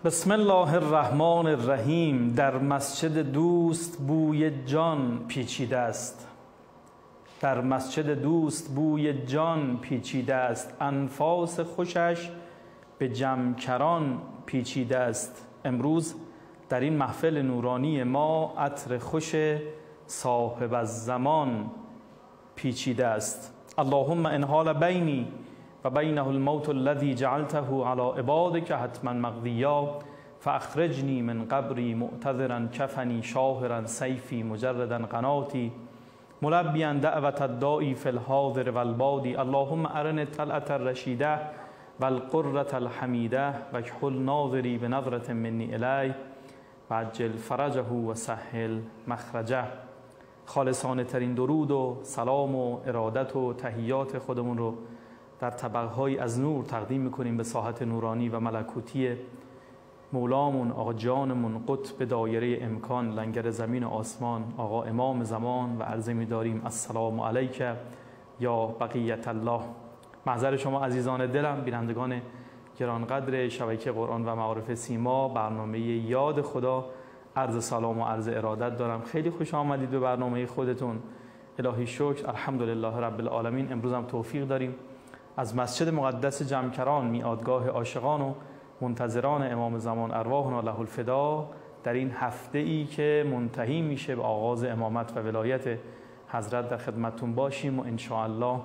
بسم الله الرحمن الرحیم. در مسجد دوست بوی جان پیچیده است. در مسجد دوست بوی جان پیچیده است. انفاس خوشش به جمکران پیچیده است. امروز در این محفل نورانی ما عطر خوش صاحب الزمان پیچیده است. اللهم انحال بینی و بینه الموت الذی جعلته علی عبادک حتما مقضیا فاخرجنی من قبری معتذرا کفنی شاهرا سیفی مجردا قناتی ملبیا دعوت الداعی فی الحاضر والبادی. اللهم ارنی طلعة الرشیده والقرة الحمیده واکحل ناظری بنظرة منی الی وعجل فرجه و سهل مخرجه. خالصانه ترین درود و سلام و ارادت و تحیات خودمون رو در طبقه‌های از نور تقدیم میکنیم به ساحت نورانی و ملکوتی مولامون، آقا جانمون، قطب دایره امکان، لنگر زمین و آسمان، آقا امام زمان، و عرض می‌داریم السلام علیک یا بقیت الله. محضر شما عزیزان دلم، بینندگان گرانقدر شبکه قرآن و معارف سیما، برنامه یاد خدا، عرض سلام و عرض ارادت دارم. خیلی خوش آمدید به برنامه خودتون. الهی شکر، الحمدلله رب العالمین. امروز هم توفیق داریم از مسجد مقدس جمکران، میادگاه عاشقان و منتظران امام زمان ارواحنا له الفدا، در این هفته ای که منتهی میشه به آغاز امامت و ولایت حضرت در خدمتتون باشیم و ان شاء الله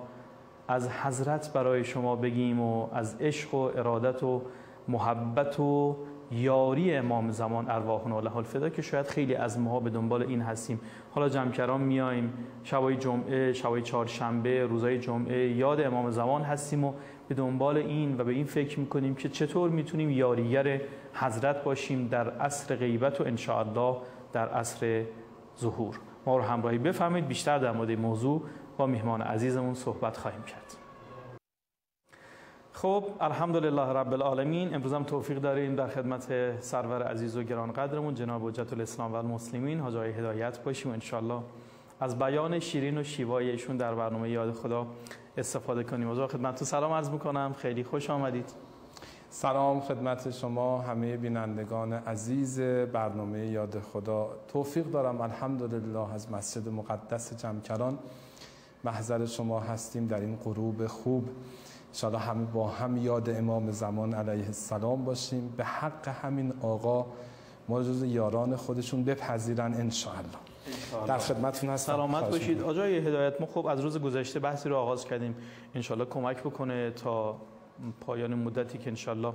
از حضرت برای شما بگیم و از عشق و ارادت و محبت و یاری امام زمان ارواحنا له الفدا که شاید خیلی از ماها به دنبال این هستیم. حالا جمکران میایم، شبای جمعه، شبای چهارشنبه، روزای جمعه یاد امام زمان هستیم و به دنبال این و به این فکر میکنیم که چطور میتونیم یاریگر حضرت باشیم در عصر غیبت و ان شاء الله در عصر ظهور. ما رو همراهی بفرمایید. بیشتر در مورد موضوع با میهمان عزیزمون صحبت خواهیم کرد. خب الحمدلله رب العالمین. امروز هم توفیق داریم در خدمت سرور عزیز و گرانقدرمون جناب حجت الاسلام و المسلمین حاج آقای هدایت باشیم و ان شاء الله از بیان شیرین و شیوای ایشون در برنامه یاد خدا استفاده کنیم. حاج آقا خدمتتون سلام عرض میکنم، خیلی خوش آمدید. سلام خدمت شما همه بینندگان عزیز برنامه یاد خدا. توفیق دارم الحمدلله از مسجد مقدس جمکران محضر شما هستیم در این غروب خوب. انشاءالله همه با هم یاد امام زمان علیه السلام باشیم. به حق همین آقا ما جز یاران خودشون بپذیرن انشاءالله. در خدمتتون هستم. سلامت باشید. آقای هدایت، ما خب از روز گذشته بحثی رو آغاز کردیم، انشاءالله کمک بکنه تا پایان مدتی که انشاءالله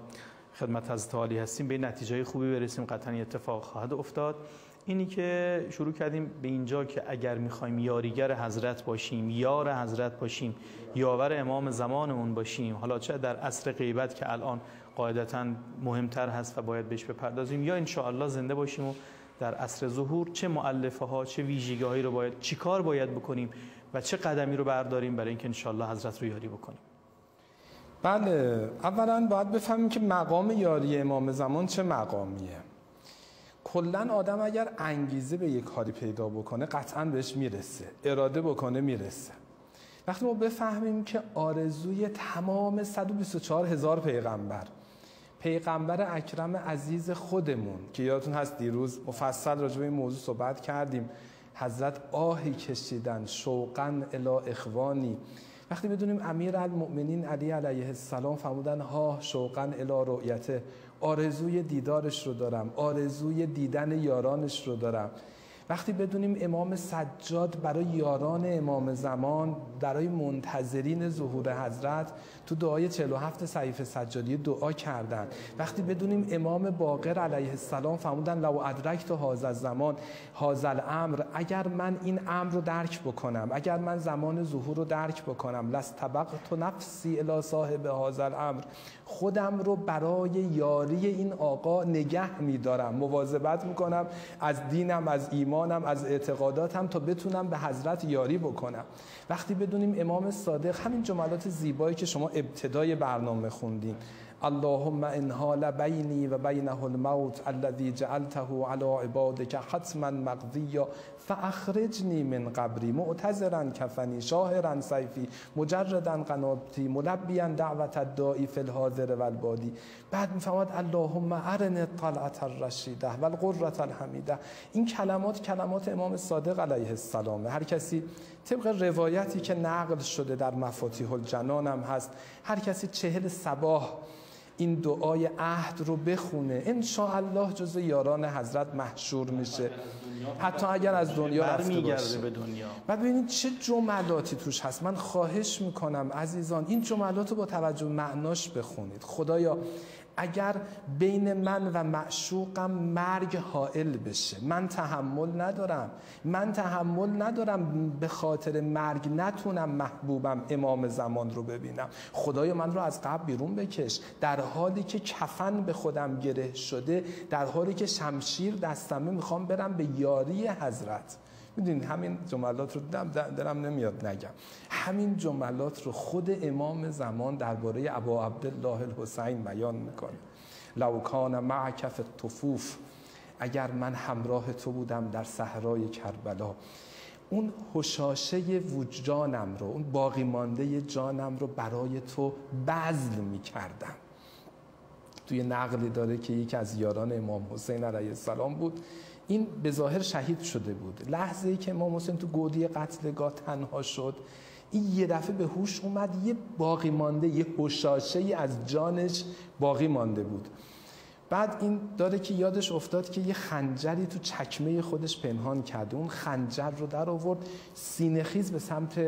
خدمت حضرت عالی هستیم به نتیجه خوبی برسیم. قطعا اتفاق خواهد افتاد. اینی که شروع کردیم به اینجا که اگر میخوایم یاریگر حضرت باشیم، یار حضرت باشیم، یاور امام زمانمون باشیم، حالا چه در عصر غیبت که الان قاعدتاً مهمتر هست و باید بهش بپردازیم، یا انشاءالله زنده باشیم و در عصر ظهور، چه مؤلفه ها، چه ویژگی‌هایی رو باید، چیکار باید بکنیم و چه قدمی رو برداریم برای اینکه انشاءالله حضرت رو یاری بکنیم. بله، اولا باید بفهمیم که مقام یاری امام زمان چه مقامیه. کلن آدم اگر انگیزه به یک کاری پیدا بکنه قطعا بهش میرسه، اراده بکنه میرسه. وقتی ما بفهمیم که آرزوی تمام 124,000 پیغمبر اکرم عزیز خودمون که یادتون هست دیروز مفصل راجع به این موضوع صحبت کردیم، حضرت آهی کشیدن شوقا الی اخوانی. وقتی بدونیم امیرالمؤمنین علی علیه السلام فرمودن ها شوقا الی رؤیته، آرزوی دیدارش رو دارم، آرزوی دیدن یارانش رو دارم. وقتی بدونیم امام سجاد برای یاران امام زمان، برای منتظرین ظهور حضرت تو دعای 47 صحیفه سجادی دعا کردن. وقتی بدونیم امام باقر علیه السلام فرمودن لو ادرکت هذا الزمان هذا الامر، اگر من این امر رو درک بکنم، اگر من زمان ظهور رو درک بکنم، لاستبقت نفسی الی صاحب هذا الامر، خودم رو برای یاری این آقا نگه می‌دارم، مواظبت می‌کنم از دینم، از ایمانم، از اعتقاداتم تا بتونم به حضرت یاری بکنم. وقتی بدونیم امام صادق همین جملات زیبایی که شما ابتدای برنامه خوندین، اللهم ان حال بینی و بینه الموت الذی جعلته علی عبادک حتما مقضیا فاخرجنی من قبری معتذرا کفنی شاهرا سیفی مجردا قناتی ملبیا دعوت الداعی فی الحاضر و البادی. بعد میفرماد اللهم ارنی الطلعة الرشیده و القرة الحمیده. این کلمات امام صادق علیه السلام. هر کسی طبق روایتی که نقل شده در مفاتیح الجنان هم هست، هر کسی 40 صباح این دعای عهد رو بخونه ان شاء الله جزو یاران حضرت محشور میشه، حتی اگر از دنیا رفته باشه. به دنیا. بعد ببینید چه جملاتی توش هست. من خواهش میکنم عزیزان این جملات رو با توجه معناش بخونید. خدایا اگر بین من و معشوقم مرگ حائل بشه، من تحمل ندارم به خاطر مرگ نتونم محبوبم امام زمان رو ببینم. خدایا من رو از قبر بیرون بکش، در حالی که کفن به خودم گره شده، در حالی که شمشیر دستمه، میخوام برم به یاری حضرت. میدونید همین جملات رو دلم نمیاد نگم، همین جملات رو خود امام زمان درباره ابا عبدالله الحسین بیان میکنه. لو کان معک فی الطفوف، اگر من همراه تو بودم در صحرای کربلا، اون حشاشه جانم رو، اون باقی مانده جانم رو برای تو بذل میکردم. توی نقلی داره که یکی از یاران امام حسین علیه السلام بود، این به ظاهر شهید شده بود. لحظه ای که امام حسین تو گودی قتلگاه تنها شد، این یه دفعه به هوش اومد، یه باقی مانده، یه حشاشه‌ای از جانش باقی مانده بود. بعد این داره که یادش افتاد که یه خنجری تو چکمه خودش پنهان کرده، اون خنجر رو در آورد، سینه‌خیز به سمت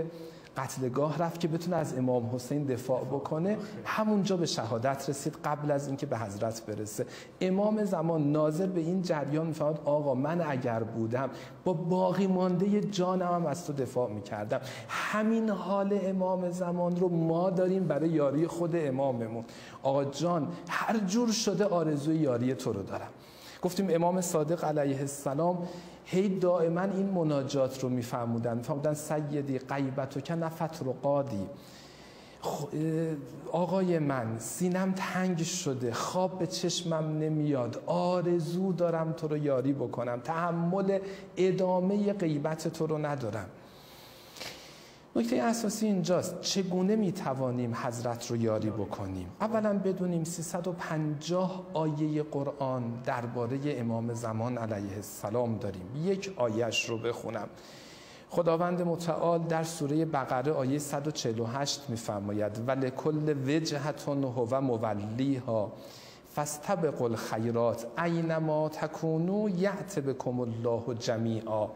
قتلگاه رفت که بتونه از امام حسین دفاع بکنه. همونجا به شهادت رسید قبل از اینکه به حضرت برسه. امام زمان ناظر به این جریان میفهمد آقا من اگر بودم با باقی مانده جانم هم از تو دفاع میکردم. همین حال امام زمان رو ما داریم برای یاری خود اماممون. آقا جان هر جور شده آرزوی یاری تو رو دارم. گفتیم امام صادق علیه السلام هی دائما این مناجات رو میفرمودن سیدی غیبت و که نفت رو قادی، آقای من سینم تنگ شده، خواب به چشمم نمیاد، آرزو دارم تو رو یاری بکنم، تحمل ادامه غیبت تو رو ندارم. نکته اساسی اینجاست چگونه میتوانیم حضرت رو یاری بکنیم. اولا بدونیم 350 آیه قرآن درباره امام زمان علیه السلام داریم. یک آیهش رو بخونم. خداوند متعال در سوره بقره آیه 148 میفرماید ولکل وجهة هو مولیها فاستبقوا الخیرات اینما تکونوا یأت بکم الله جمیعا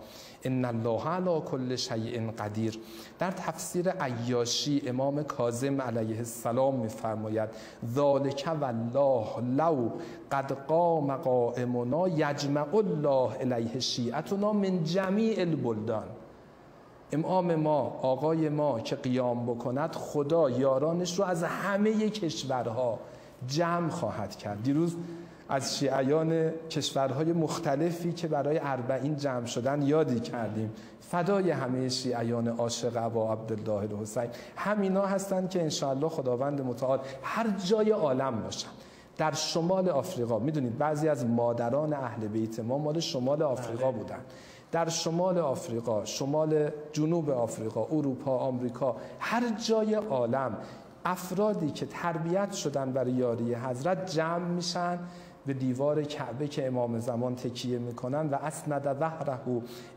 ان الله علی کل شیء قدیر. در تفسیر عیاشی امام کاظم علیه السلام میفرماید ذالک والله لو قد قام قائمنا یجمع الله الیه شیعتنا من جمیع البلدان. امام ما، آقای ما که قیام بکند، خدا یارانش رو از همه کشورها جمع خواهد کرد. دیروز از شیعیان کشورهای مختلفی که برای اربعین جمع شدن یادی کردیم. فدای همه شیعیان عاشق ابا عبدالله الحسین. همینا هستند که انشاءالله خداوند متعال هر جای عالم باشن. در شمال آفریقا، میدونید بعضی از مادران اهل بیت ما مال شمال آفریقا بودن. در شمال آفریقا، شمال جنوب آفریقا، اروپا، آمریکا، هر جای عالم افرادی که تربیت شدن برای یاری حضرت جمع میشن به دیوار کعبه که امام زمان تکیه میکنن و اسند ظهره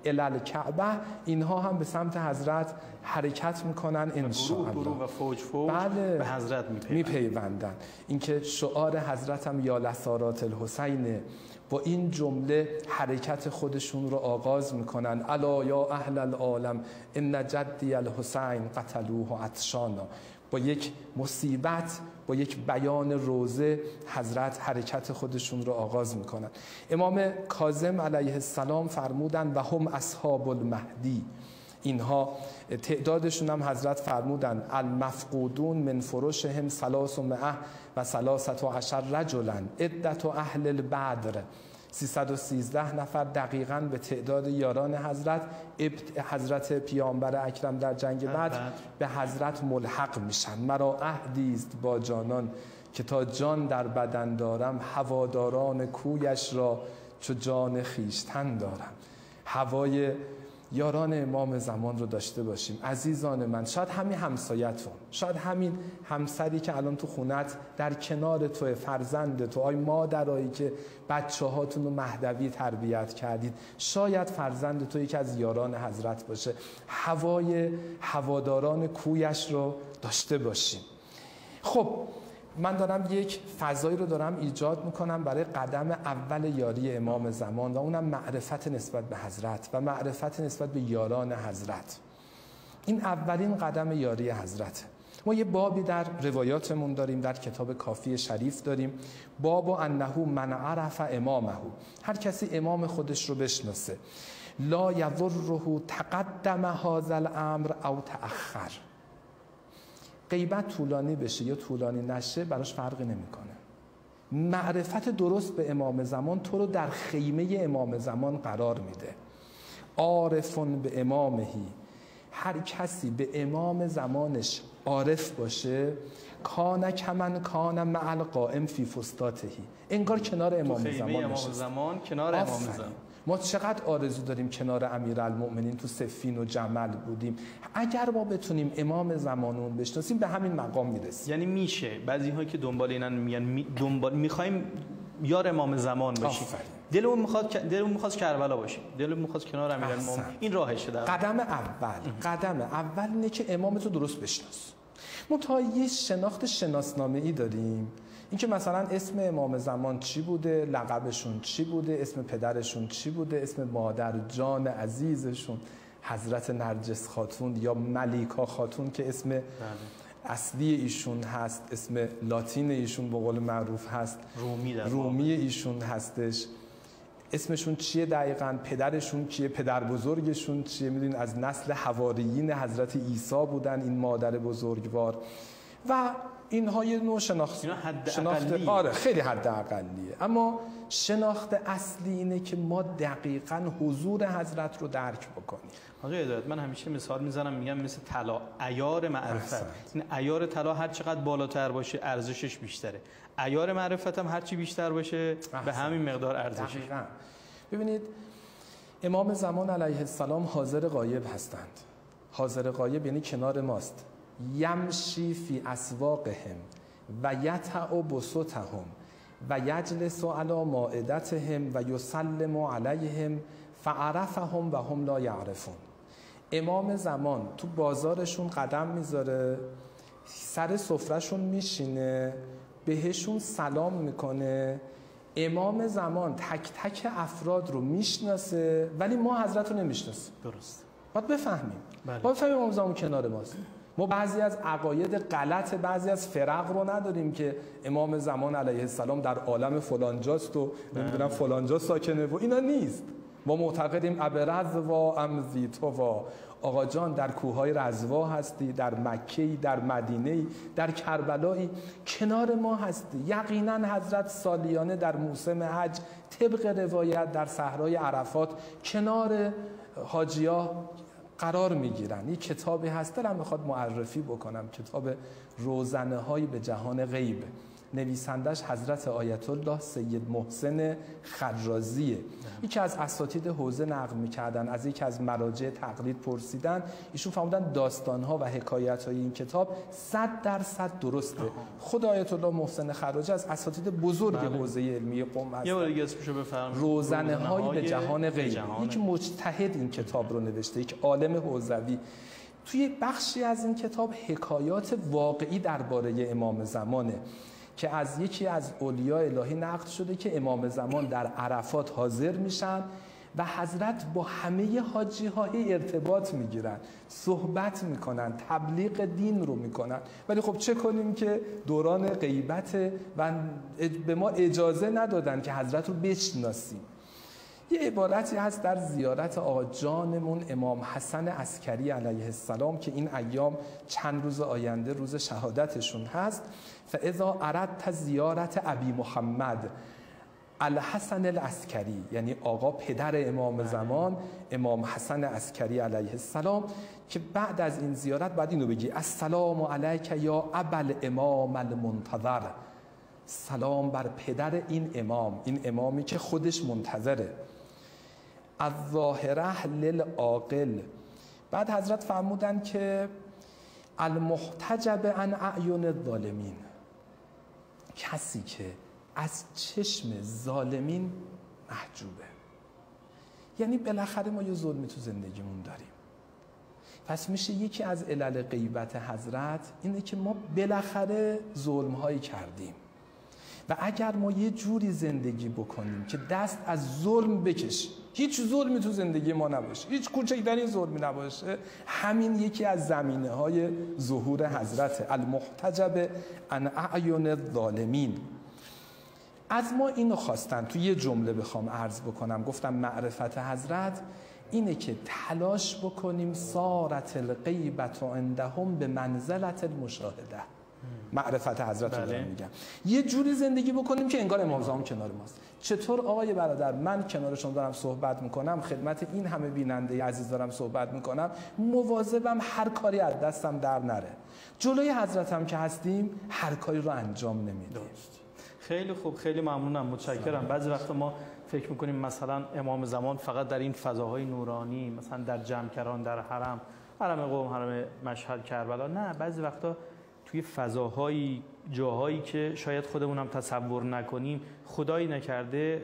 الی الکعبه. اینها هم به سمت حضرت حرکت میکنن انشاءالله. گروه و فوج بله به حضرت میپیوندن. اینکه شعار حضرت هم یا لسارات الحسینه. با این جمله حرکت خودشون رو آغاز میکنن. الا یا اهل العالم ان جدی الحسین قتلوه عطشانا. با یک مصیبت، با یک بیان روزه حضرت حرکت خودشون رو آغاز میکنن. امام کاظم علیه السلام فرمودن و هم اصحاب المهدی. اینها تعدادشون هم حضرت فرمودن المفقودون من فرشهم 300 و 13 رجلا عدت اهل البدر. 313 نفر دقیقاً به تعداد یاران حضرت پیامبر اکرم در جنگ بدر به حضرت ملحق میشن. مرا عهدی است با جانان که تا جان در بدن دارم، هواداران کویش را چو جان خیشتن دارم. هوای یاران امام زمان رو داشته باشیم. عزیزان من، شاید همین همسایتون، شاید همین همسری که الان تو خونت در کنار توی، فرزند تو، آی مادرایی که بچه هاتون رو مهدوی تربیت کردید، شاید فرزند تو یکی از یاران حضرت باشه. هوای هواداران کویش رو داشته باشیم. خب من دارم یک فضایی رو دارم ایجاد میکنم برای قدم اول یاری امام زمان و اونم معرفت نسبت به حضرت و معرفت نسبت به یاران حضرت. این اولین قدم یاری حضرت. ما یه بابی در روایاتمون داریم، در کتاب کافی شریف داریم، باب انه من عرف امامه، هر کسی امام خودش رو بشناسه، لا یضره تقدم هذا الامر او تأخر. غیبت طولانی بشه یا طولانی نشه براش فرقی نمیکنه. معرفت درست به امام زمان تو رو در خیمه امام زمان قرار میده. عارفون به امامهی، هر کسی به امام زمانش عارف باشه، کان کمن کان مع القائم فی فسطاطه، انگار کنار امام زمان نشسته. کنار امام زمان. ما چقدر آرزو داریم کنار امیرالمؤمنین تو صفین و جمل بودیم. اگر ما بتونیم امام زمانون بشناسیم به همین مقام میرسیم. یعنی میشه بعضی هایی که دنبال اینن میگن میخوایم یار امام زمان باشیم، دلمون میخواد کربلا باشیم، دلمون میخواد کنار امیرالمؤمنین. این راهشه. قدم اول اینه که امام تو درست بشناس. ما تا یه شناخت شناسنامه‌ای داریم، اینکه مثلا اسم امام زمان چی بوده، لقبشون چی بوده، اسم پدرشون چی بوده، اسم مادر جان عزیزشون حضرت نرجس خاتون یا ملیکا خاتون که اسم اصلی ایشون هست، اسم لاتین ایشون به قول معروف هست، رومی ایشون هستش، اسمشون چیه دقیقاً، پدرشون کیه، پدر بزرگشون چیه. میدونین از نسل حواریین حضرت عیسی بودن این مادر بزرگوار و اینها یه نوع شناخت آره خیلی حد اقلیه. اما شناخت اصلی اینه که ما دقیقاً حضور حضرت رو درک بکنیم. آقای هدایت، من همیشه مثال میزنم، میگم مثل طلا، عیار معرفت. این عیار طلا هر چقدر بالاتر باشه ارزشش بیشتره، عیار معرفت هم هر چی بیشتر باشه به همین مقدار ارزشش. ببینید امام زمان علیه السلام حاضر غایب هستند. حاضر غایب یعنی کنار ماست. یمشی فی اسواقهم و یطع بسطهم و یجلس علی مائدتهم و یسلم علیهم فعرفهم و هم لا یعرفون. امام زمان تو بازارشون قدم میذاره، سر سفرهشون میشینه، بهشون سلام میکنه. امام زمان تک تک افراد رو میشناسه ولی ما حضرت رو نمیشناسیم. درست. باید بفهمیم. باید بفهمیم امام زمان کنار ماست. ما بعضی از عقاید غلط بعضی از فرق رو نداریم که امام زمان علیه السلام در عالم فلانجاست و نمیدونم فلانجا ساکنه و اینا نیست. ما معتقدیم ابرزوا امزیتوا، آقا جان در کوههای رزوا هستی، در مکه‌ای، در مدینه‌ای، در کربلایی، کنار ما هستی. یقینا حضرت سالیانه در موسم حج طبق روایت در صحرای عرفات کنار حاجی‌ها قرار میگیرن. این کتابی هست دلم میخواد معرفی بکنم، کتاب روزنه های به جهان غیب، نویسندش حضرت آیت الله سید محسن خرازیه. یکی از اساتید حوزه نقل میکردن، از یکی از مراجع تقلید پرسیدن، ایشون فهمیدن داستانها و حکایت های این کتاب 100% درسته. خود آیت الله محسن خرازی از اساتید بزرگ حوزه علمی قم هستن. یه بار دیگه اسمشو بفرمایید. روزنه های به جهان غیب. یک مجتهد این کتاب رو نوشته، یک عالم حوزوی. توی بخشی از این کتاب حکایات واقعی درباره امام زمانه که از یکی از اولیاء الهی نقل شده که امام زمان در عرفات حاضر میشن و حضرت با همه حاجی های ارتباط میگیرن، صحبت میکنن، تبلیغ دین رو میکنن. ولی خب چه کنیم که دوران غیبت و به ما اجازه ندادن که حضرت رو بشناسیم. یه عبارتی هست در زیارت آقا جانمون امام حسن عسکری علیه السلام که این ایام چند روز آینده روز شهادتشون هست. فاذا اردت زیارت ابی محمد الحسن العسکری، یعنی آقا پدر امام زمان امام حسن عسکری علیه السلام، که بعد از این زیارت بعد اینو بگی: السلام علیک یا ابا الامام المنتظر، سلام بر پدر این امام، این امامی که خودش منتظره. الظاهره للعاقل. بعد حضرت فرمودن که المحتجب عن اعین الظالمین، کسی که از چشم ظالمین محجوبه. یعنی بالاخره ما یه ظلمی تو زندگیمون داریم. پس میشه یکی از علل غیبت حضرت اینه که ما بالاخره ظلم‌هایی کردیم و اگر ما یه جوری زندگی بکنیم که دست از ظلم بکشیم، هیچ ظلمی تو زندگی ما نباشه، هیچ کوچکترین ظلمی نباشه، همین یکی از زمینه‌های ظهور حضرت. المحتجب عن اعین الظالمین. از ما اینو خواستن. تو یه جمله بخوام عرض بکنم، گفتم معرفت حضرت اینه که تلاش بکنیم صارت الغیبة عندهم به منزلت المشاهده. معرفت حضرت رو دارم میگم. یه جوری زندگی بکنیم که انگار امام زمان کنار ماست. چطور آقای برادر؟ من کنار شما دارم صحبت میکنم، خدمت این همه بیننده عزیز دارم صحبت میکنم، مواظبم هر کاری از دستم در نره. جلوی حضرت هم که هستیم هر کاری رو انجام نمیدیم. خیلی خوب، خیلی ممنونم، متشکرم. بعضی وقتا ما فکر میکنیم مثلا امام زمان فقط در این فضاهای نورانی، مثلا در جمکران، در حرم قم، حرم مشهد، کربلا. نه، بعضی وقتا توی فضاهای، جاهایی که شاید خودمون هم تصور نکنیم، خدایی نکرده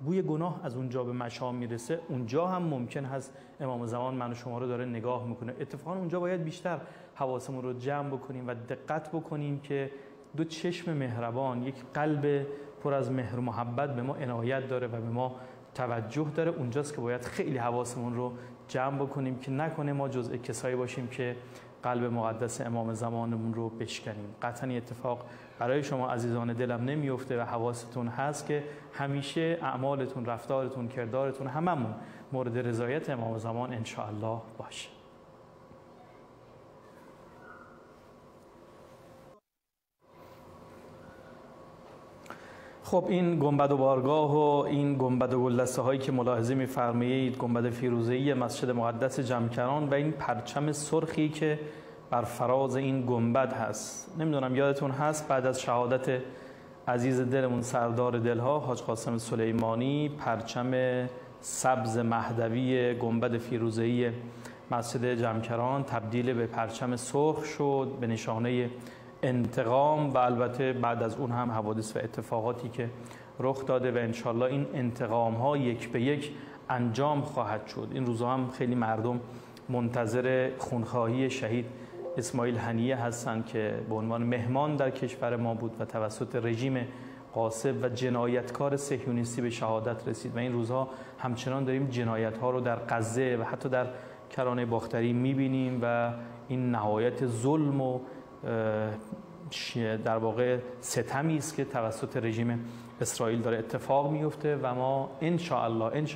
بوی گناه از اونجا به مشام میرسه، اونجا هم ممکن هست امام زمان من و شما رو داره نگاه میکنه. اتفاقا اونجا باید بیشتر حواسمون رو جمع بکنیم و دقت بکنیم که دو چشم مهربان، یک قلب پر از مهر و محبت به ما عنایت داره و به ما توجه داره. اونجاست که باید خیلی حواسمون رو جمع بکنیم که نکنه ما جزء کسایی باشیم که قلب مقدس امام زمانمون رو بشکنیم. قطعا اتفاق برای شما عزیزان دلم نمیفته و حواستون هست که همیشه اعمالتون، رفتارتون، کردارتون هممون مورد رضایت امام زمان ان شاء الله باشه. خب این گنبد و بارگاه و این گنبد و گلدسته هایی که ملاحظه می‌فرمایید، گنبد فیروزه‌ای مسجد مقدس جمکران و این پرچم سرخی که بر فراز این گنبد هست، نمیدونم یادتون هست بعد از شهادت عزیز دلمون سردار دلها حاج قاسم سلیمانی، پرچم سبز مهدوی گنبد فیروزه‌ای مسجد جمکران تبدیل به پرچم سرخ شد، به نشانه انتقام و البته بعد از اون هم حوادث و اتفاقاتی که رخ داده و انشالله این انتقام ها یک به یک انجام خواهد شد. این روزها هم خیلی مردم منتظر خونخواهی شهید اسماعیل هنیه هستند که به عنوان مهمان در کشور ما بود و توسط رژیم غاصب و جنایتکار صهیونیستی به شهادت رسید و این روزها همچنان داریم جنایت ها رو در غزه و حتی در کرانه باختری میبینیم و این نهایت ظلم و در واقع ستمی است که توسط رژیم اسرائیل داره اتفاق میفته و ما ان شاء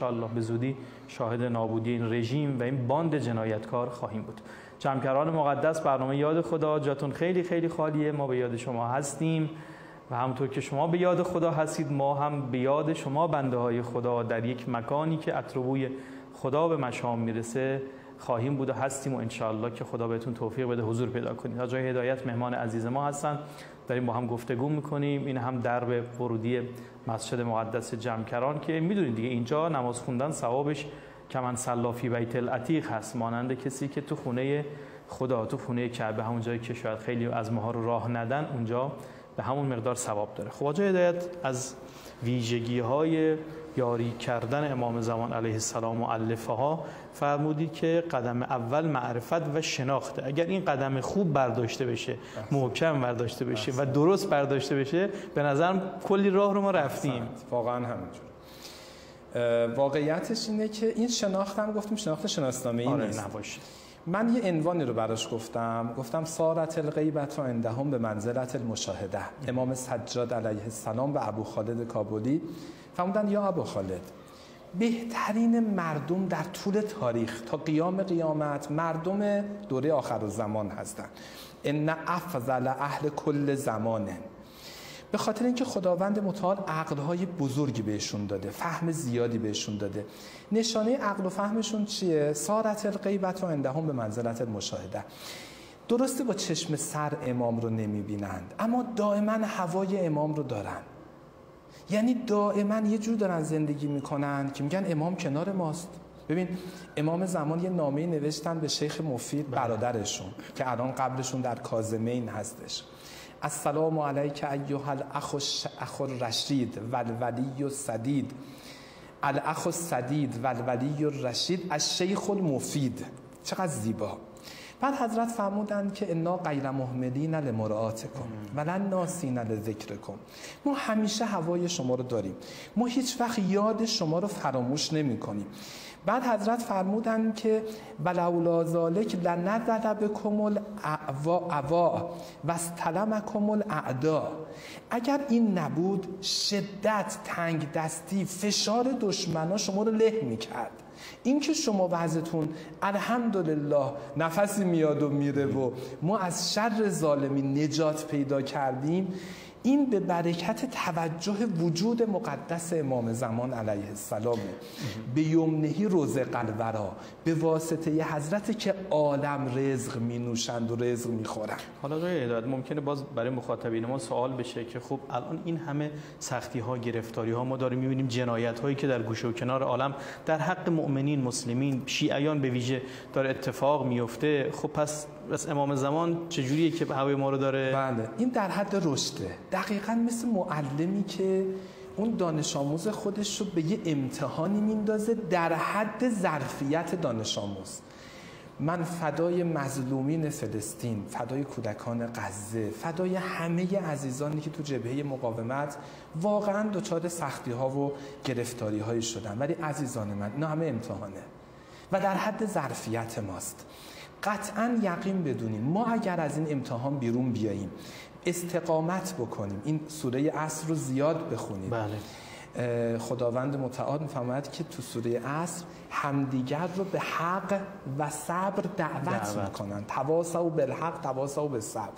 الله به زودی شاهد نابودی این رژیم و این باند جنایتکار خواهیم بود. جمکران مقدس، برنامه یاد خدا، جاتون خیلی خیلی خالیه. ما به یاد شما هستیم و همونطور که شما به یاد خدا هستید ما هم به یاد شما بنده های خدا در یک مکانی که اتروبوی خدا به مشام میرسه خواهیم بود و هستیم و انشاءالله که خدا بهتون توفیق بده حضور پیدا کنید. جای هدایت مهمان عزیز ما هستن، داریم با هم گفتگو میکنیم. این هم درب ورودی مسجد مقدس جمکران که میدونید دیگه اینجا نماز خوندن ثوابش کمن صلی فی بیت العتیق هست، مانند کسی که تو خونه خدا، تو خونه کعبه، همون جایی که شاید خیلی از ماها رو راه ندن، اونجا به همون مقدار ثواب داره. خب جای هدایت از ویژگی‌های یاری کردن امام زمان علیه السلام مؤلفه‌ها فرمودید که قدم اول معرفت و شناخته. اگر این قدم خوب برداشته بشه، محکم برداشته بشه و درست برداشته بشه، به نظرم کلی راه رو ما رفتیم. واقعا همینجور. واقعیتش اینه که این شناخت هم گفتیم شناخت شناسنامه‌ای نیست. نباشه. من یه عنوانی رو براش گفتم صارت الغیبة عندهم به منزلت المشاهده. امام سجاد علیه السلام و ابو خالد کابلی فرمودن یا ابو خالد، بهترین مردم در طول تاریخ تا قیام قیامت مردم دوره آخرالزمان هستند. ان افضل اهل کل زمانه. به خاطر اینکه خداوند متعال عقل‌های بزرگی بهشون داده، فهم زیادی بهشون داده. نشانه عقل و فهمشون چیه؟ صارت الغیبة عندهم به منزلت المشاهده. درسته با چشم سر امام رو نمیبینند، اما دائما هوای امام رو دارن. یعنی دائما یه جور دارن زندگی میکنن که میگن امام کنار ماست. ببین امام زمان یه نامه نوشتن به شیخ مفید برادرشون که الان قبرشون در کاظمین هستش. السلام علیک ایها الاخ الرشید والولی السدید، الاخ السدید والولی الرشید الشیخ المفید. چقدر زیبا. بعد حضرت فرمودند که انا غیر مهملین لمرآتکم ولن ناسین لذکرکم. ما همیشه هوای شما رو داریم، ما هیچ وقت یاد شما رو فراموش نمی کنیم. بعد حضرت فرمودند که ولولا ذالک لنزل بکم الاعوا و استلمکم الاعدا. اگر این نبود شدت، تنگ دستی، فشار دشمنا شما رو له میکرد. این که شما وضعتون الحمدلله نفسی میاد و میره و ما از شر ظالمین نجات پیدا کردیم، این به برکت توجه وجود مقدس امام زمان علیه السلام، به یمنهی رزق الورا، به واسطه ی حضرت که عالم رزق می نوشند و رزق می خورند. حالا آقای هدایت ممکنه باز برای مخاطبین ما سوال بشه که خب الان این همه سختی ها، گرفتاری ها ما داریم میبینیم، جنایت هایی که در گوشه و کنار عالم در حق مؤمنین، مسلمین، شیعیان به ویژه داره اتفاق میفته. خب پس امام زمان چجوریه که هوای ما رو داره؟ بله این در حد رشده، دقیقاً مثل معلمی که اون دانش آموز خودش رو به یه امتحانی میندازه در حد ظرفیت دانش آموز. من فدای مظلومین فلسطین، فدای کودکان غزه، فدای همه عزیزانی که تو جبهه مقاومت واقعاً دچار سختی ها و گرفتاری هایی شدن، ولی عزیزان من اینا همه امتحانه و در حد ظرفیت ماست. قطعاً یقین بدونیم ما اگر از این امتحان بیرون بیاییم، استقامت بکنیم، این سوره عصر رو زیاد بخونیم. بله. خداوند متعال می‌فرماید که تو سوره عصر همدیگر رو به حق و صبر دعوت میکنن. تواصوا بالحق تواصوا بالصبر.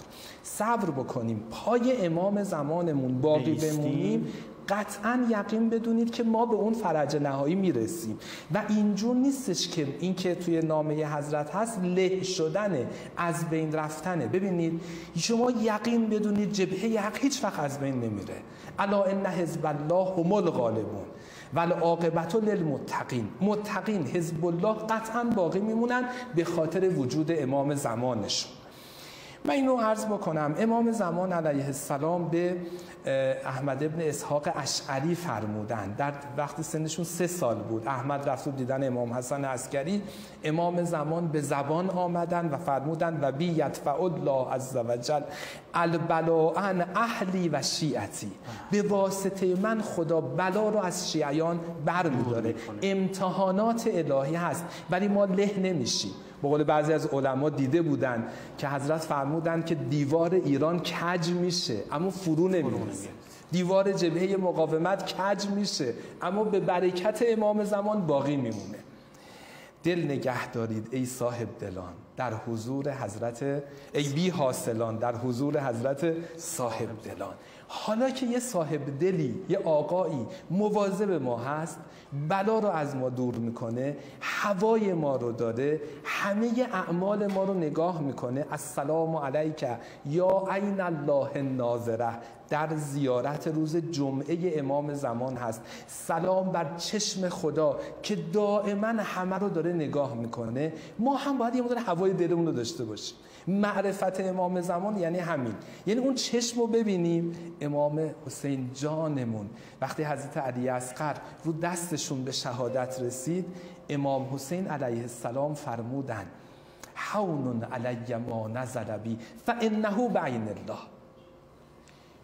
صبر بکنیم، پای امام زمانمون باقی بمونیم، قطعاً یقین بدونید که ما به اون فرج نهایی میرسیم. و اینجور نیستش که این که توی نامه حضرت هست له شدنه، از بین رفتنه. ببینید شما یقین بدونید جبهه حق هیچ وقت از بین نمیره. الا ان حزب الله هم الغالبون والعاقبة للمتقین. متقین حزب الله قطعاً باقی میمونن به خاطر وجود امام زمانشون. من اینو عرض بکنم، امام زمان علیه السلام به احمد ابن اسحاق اشعری فرمودن، در وقتی سنشون 3 سال بود. احمد رفت و دیدن امام حسن عسکری، امام زمان به زبان آمدن و فرمودن و بی یدفع الله عز وجل البلاء عن اهلی و شیعتی. به واسطه من خدا بلا رو از شیعیان برمی‌داره. امتحانات الهی هست ولی ما له نمیشیم. به قول بعضی از علما دیده بودن که حضرت فرمودن که دیوار ایران کج میشه اما فرو نمیریزه. دیوار جبهه مقاومت کج میشه اما به برکت امام زمان باقی میمونه. دل نگه دارید ای صاحب دلان در حضور حضرت، ای بی حاصلان در حضور حضرت صاحب دلان. حالا که یه صاحب دلی، یه آقایی مواظب ما هست، بلا رو از ما دور میکنه، هوای ما رو داره، همه اعمال ما رو نگاه میکنه. السلام علیک یا عین الله ناظره در زیارت روز جمعه امام زمان هست. سلام بر چشم خدا که دائما همه رو داره نگاه میکنه. ما هم باید یه مدار هوای دلمون رو داشته باشیم. معرفت امام زمان یعنی همین، یعنی اون چشم رو ببینیم. امام حسین جانمون وقتی حضرت علی اصغر رو دستشون به شهادت رسید، امام حسین علیه السلام فرمودن هون علی ما نزل بی فانه بعین الله.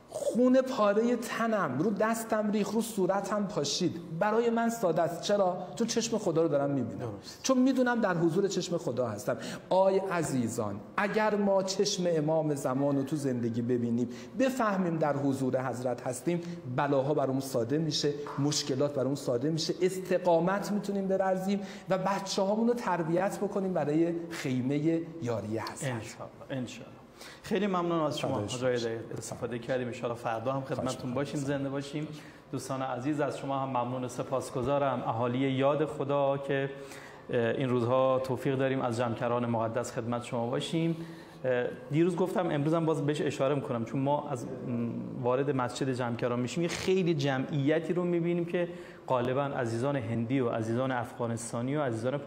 خون پاره تنم رو دستم ریخ، رو صورتم پاشید، برای من ساده است. چرا؟ چون چشم خدا رو دارم میبینم، چون میدونم در حضور چشم خدا هستم. آی عزیزان، اگر ما چشم امام زمان رو تو زندگی ببینیم، بفهمیم در حضور حضرت هستیم، بلاها برامون ساده میشه، مشکلات برامون ساده میشه، استقامت میتونیم برزیم و بچه هامون رو تربیت بکنیم برای خیمه یاری حضرت. انشاءالله. خیلی ممنون از شما آقای استفاده کردیم. ان شاءالله فردا هم خدمتتون باشیم، زنده باشیم. دوستان عزیز از شما هم ممنون، سپاسگزارم. اهالی یاد خدا که این روزها توفیق داریم از جمکران مقدس خدمت شما باشیم. دیروز گفتم امروزم باز بهش اشاره میکنم، چون ما از وارد مسجد جمکران میشیم یه خیلی جمعیتی رو میبینیم که غالبا عزیزان هندی و عزیزان افغانستانی و عزیزان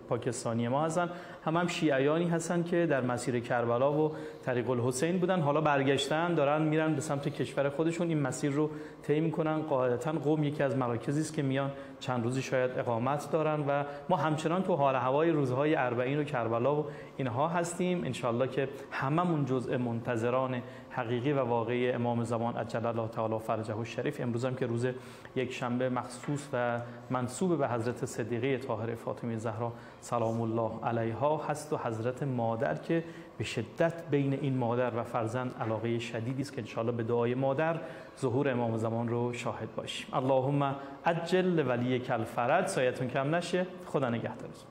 پاکستانی ما هستن، هم شیعیانی هستن که در مسیر کربلا و طریق الحسین بودن، حالا برگشتن دارن میرن به سمت کشور خودشون، این مسیر رو طی میکنن. قاعدتا قم یکی از مراکزی است که میان چند روزی شاید اقامت دارن و ما همچنان تو حال هوای روزهای اربعین و کربلا و اینها هستیم. انشالله که هممون جزء منتظران حقیقی و واقعی امام زمان عجل الله تعالی فرجه الشریف. امروز هم که روز یک شنبه مخصوص و منسوب به حضرت صدیقه طاهره فاطمه زهرا سلام الله علیها هست و حضرت مادر که به شدت بین این مادر و فرزند علاقه شدیدی است که انشالله به دعای مادر ظهور امام زمان رو شاهد باشیم. اللهم عجل ولیک الفرج. سایتون کم نشه. خدا نگهدارتون.